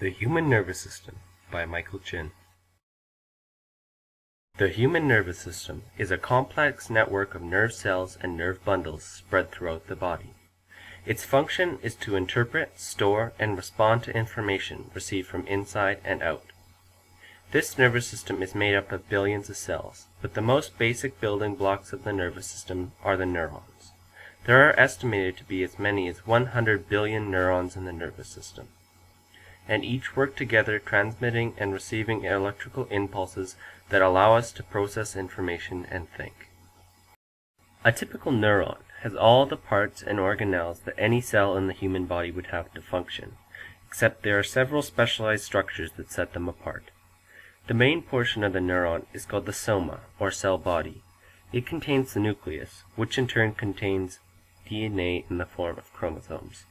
The Human Nervous System by Michael Chin. The human nervous system is a complex network of nerve cells and nerve bundles spread throughout the body. Its function is to interpret, store, and respond to information received from inside and out. This nervous system is made up of billions of cells, but the most basic building blocks of the nervous system are the neurons. There are estimated to be as many as 100 billion neurons in the nervous system, and each work together transmitting and receiving electrical impulses that allow us to process information and think. A typical neuron has all the parts and organelles that any cell in the human body would have to function, except there are several specialized structures that set them apart. The main portion of the neuron is called the soma, or cell body. It contains the nucleus, which in turn contains DNA in the form of chromosomes.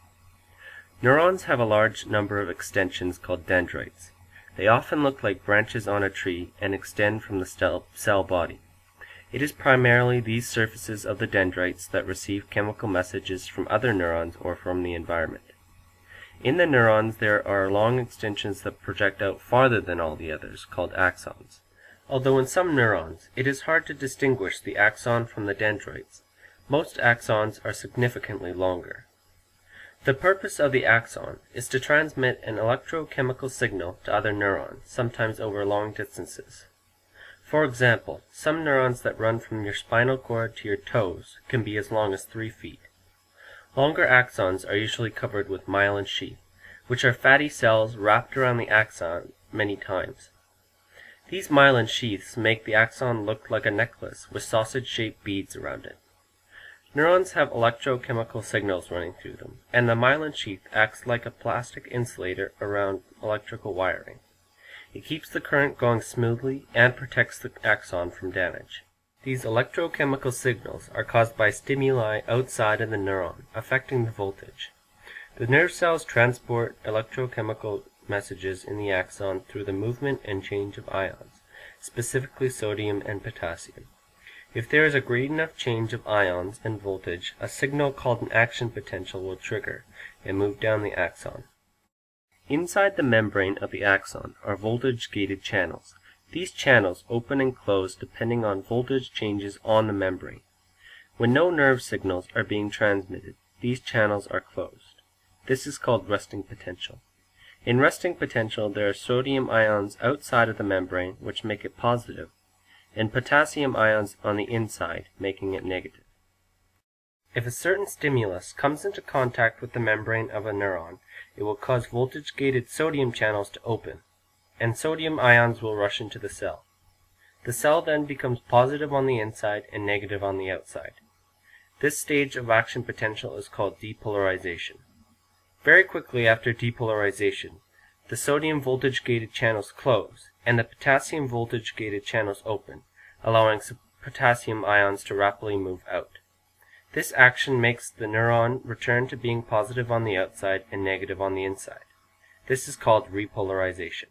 Neurons have a large number of extensions called dendrites. They often look like branches on a tree and extend from the cell body. It is primarily these surfaces of the dendrites that receive chemical messages from other neurons or from the environment. In the neurons there are long extensions that project out farther than all the others, called axons. Although in some neurons it is hard to distinguish the axon from the dendrites, most axons are significantly longer. The purpose of the axon is to transmit an electrochemical signal to other neurons, sometimes over long distances. For example, some neurons that run from your spinal cord to your toes can be as long as 3 feet. Longer axons are usually covered with myelin sheath, which are fatty cells wrapped around the axon many times. These myelin sheaths make the axon look like a necklace with sausage-shaped beads around it. Neurons have electrochemical signals running through them, and the myelin sheath acts like a plastic insulator around electrical wiring. It keeps the current going smoothly and protects the axon from damage. These electrochemical signals are caused by stimuli outside of the neuron, affecting the voltage. The nerve cells transport electrochemical messages in the axon through the movement and change of ions, specifically sodium and potassium. If there is a great enough change of ions and voltage, a signal called an action potential will trigger and move down the axon. Inside the membrane of the axon are voltage-gated channels. These channels open and close depending on voltage changes on the membrane. When no nerve signals are being transmitted, these channels are closed. This is called resting potential. In resting potential, there are sodium ions outside of the membrane which make it positive, and potassium ions on the inside, making it negative. If a certain stimulus comes into contact with the membrane of a neuron, it will cause voltage-gated sodium channels to open, and sodium ions will rush into the cell. The cell then becomes positive on the inside and negative on the outside. This stage of action potential is called depolarization. Very quickly after depolarization, the sodium voltage-gated channels close, and the potassium voltage-gated channels open, allowing potassium ions to rapidly move out. This action makes the neuron return to being positive on the outside and negative on the inside. This is called repolarization.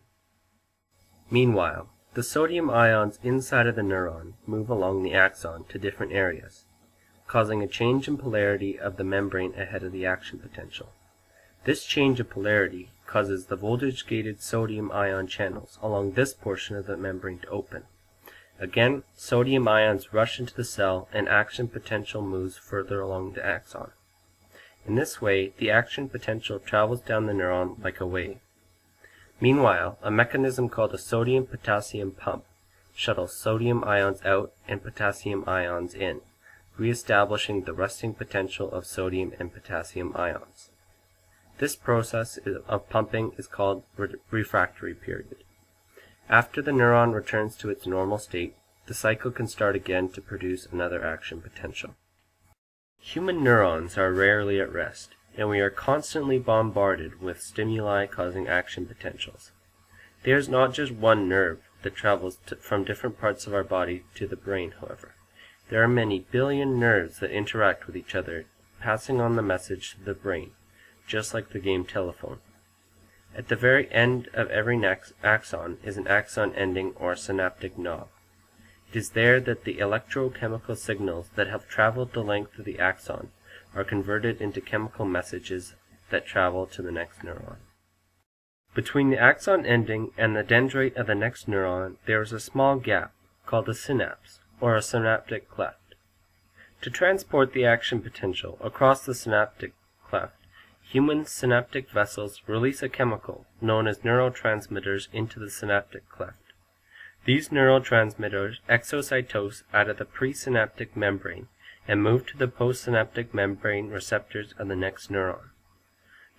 Meanwhile, the sodium ions inside of the neuron move along the axon to different areas, causing a change in polarity of the membrane ahead of the action potential. This change of polarity causes the voltage-gated sodium ion channels along this portion of the membrane to open. Again, sodium ions rush into the cell and action potential moves further along the axon. In this way, the action potential travels down the neuron like a wave. Meanwhile, a mechanism called a sodium-potassium pump shuttles sodium ions out and potassium ions in, re-establishing the resting potential of sodium and potassium ions. This process of pumping is called refractory period. After the neuron returns to its normal state, the cycle can start again to produce another action potential. Human neurons are rarely at rest, and we are constantly bombarded with stimuli causing action potentials. There is not just one nerve that travels from different parts of our body to the brain, however. There are many billion nerves that interact with each other, passing on the message to the brain, just like the game telephone. At the very end of every axon is an axon ending or synaptic knob. It is there that the electrochemical signals that have traveled the length of the axon are converted into chemical messages that travel to the next neuron. Between the axon ending and the dendrite of the next neuron, there is a small gap, called a synapse, or a synaptic cleft. To transport the action potential across the synaptic cleft, human synaptic vessels release a chemical known as neurotransmitters into the synaptic cleft. These neurotransmitters exocytose out of the presynaptic membrane and move to the postsynaptic membrane receptors of the next neuron.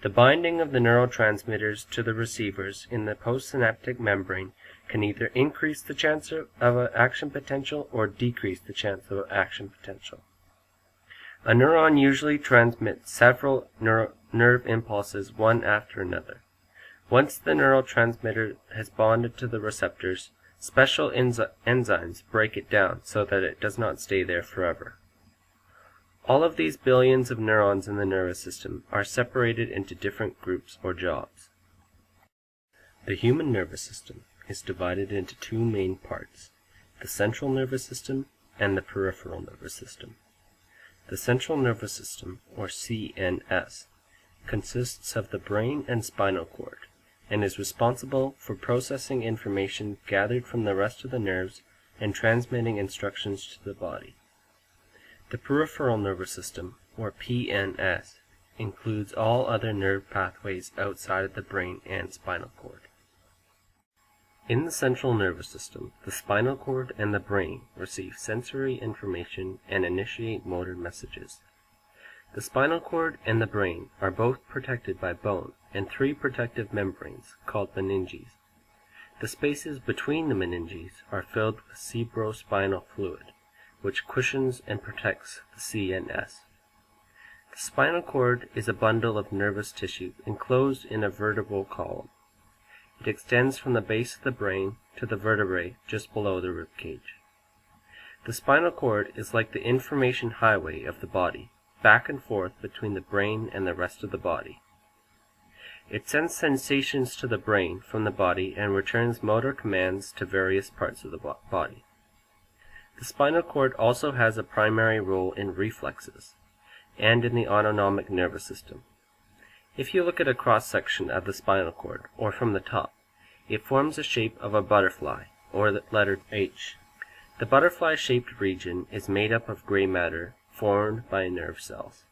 The binding of the neurotransmitters to the receivers in the postsynaptic membrane can either increase the chance of an action potential or decrease the chance of an action potential. A neuron usually transmits several nerve impulses one after another. Once the neurotransmitter has bonded to the receptors, special enzymes break it down so that it does not stay there forever. All of these billions of neurons in the nervous system are separated into different groups or jobs. The human nervous system is divided into two main parts, the central nervous system and the peripheral nervous system. The central nervous system, or CNS, consists of the brain and spinal cord, and is responsible for processing information gathered from the rest of the nerves and transmitting instructions to the body. The peripheral nervous system, or PNS, includes all other nerve pathways outside of the brain and spinal cord. In the central nervous system, the spinal cord and the brain receive sensory information and initiate motor messages. The spinal cord and the brain are both protected by bone and three protective membranes called meninges. The spaces between the meninges are filled with cerebrospinal fluid, which cushions and protects the CNS. The spinal cord is a bundle of nervous tissue enclosed in a vertebral column. It extends from the base of the brain to the vertebrae just below the rib cage. The spinal cord is like the information highway of the body, back and forth between the brain and the rest of the body. It sends sensations to the brain from the body and returns motor commands to various parts of the body. The spinal cord also has a primary role in reflexes and in the autonomic nervous system. If you look at a cross-section of the spinal cord, or from the top, it forms the shape of a butterfly, or the letter H. The butterfly-shaped region is made up of gray matter formed by nerve cells.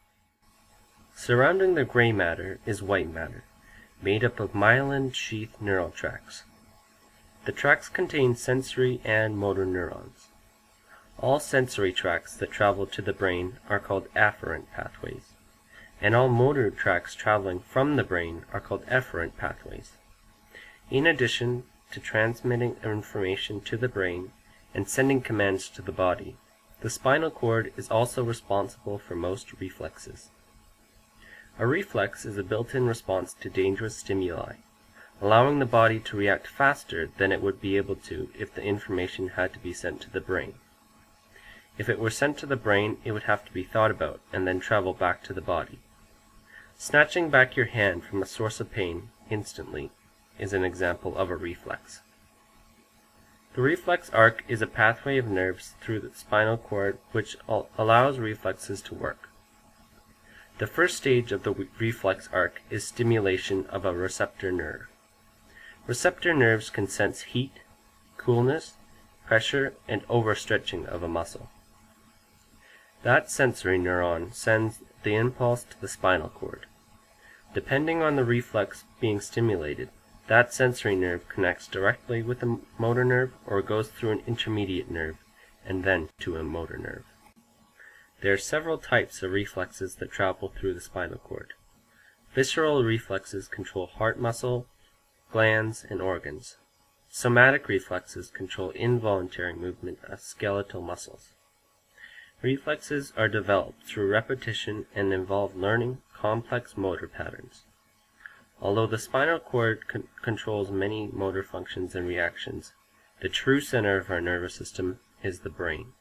Surrounding the gray matter is white matter, made up of myelin sheath neural tracts. The tracts contain sensory and motor neurons. All sensory tracts that travel to the brain are called afferent pathways, and all motor tracts traveling from the brain are called efferent pathways. In addition to transmitting information to the brain and sending commands to the body, the spinal cord is also responsible for most reflexes. A reflex is a built-in response to dangerous stimuli, allowing the body to react faster than it would be able to if the information had to be sent to the brain. If it were sent to the brain, it would have to be thought about and then travel back to the body. Snatching back your hand from a source of pain instantly is an example of a reflex. The reflex arc is a pathway of nerves through the spinal cord which allows reflexes to work. The first stage of the reflex arc is stimulation of a receptor nerve. Receptor nerves can sense heat, coolness, pressure, and overstretching of a muscle. That sensory neuron sends the impulse to the spinal cord. Depending on the reflex being stimulated, that sensory nerve connects directly with the motor nerve or goes through an intermediate nerve and then to a motor nerve. There are several types of reflexes that travel through the spinal cord. Visceral reflexes control heart muscle, glands, and organs. Somatic reflexes control involuntary movement of skeletal muscles. Reflexes are developed through repetition and involve learning complex motor patterns. Although the spinal cord controls many motor functions and reactions, the true center of our nervous system is the brain.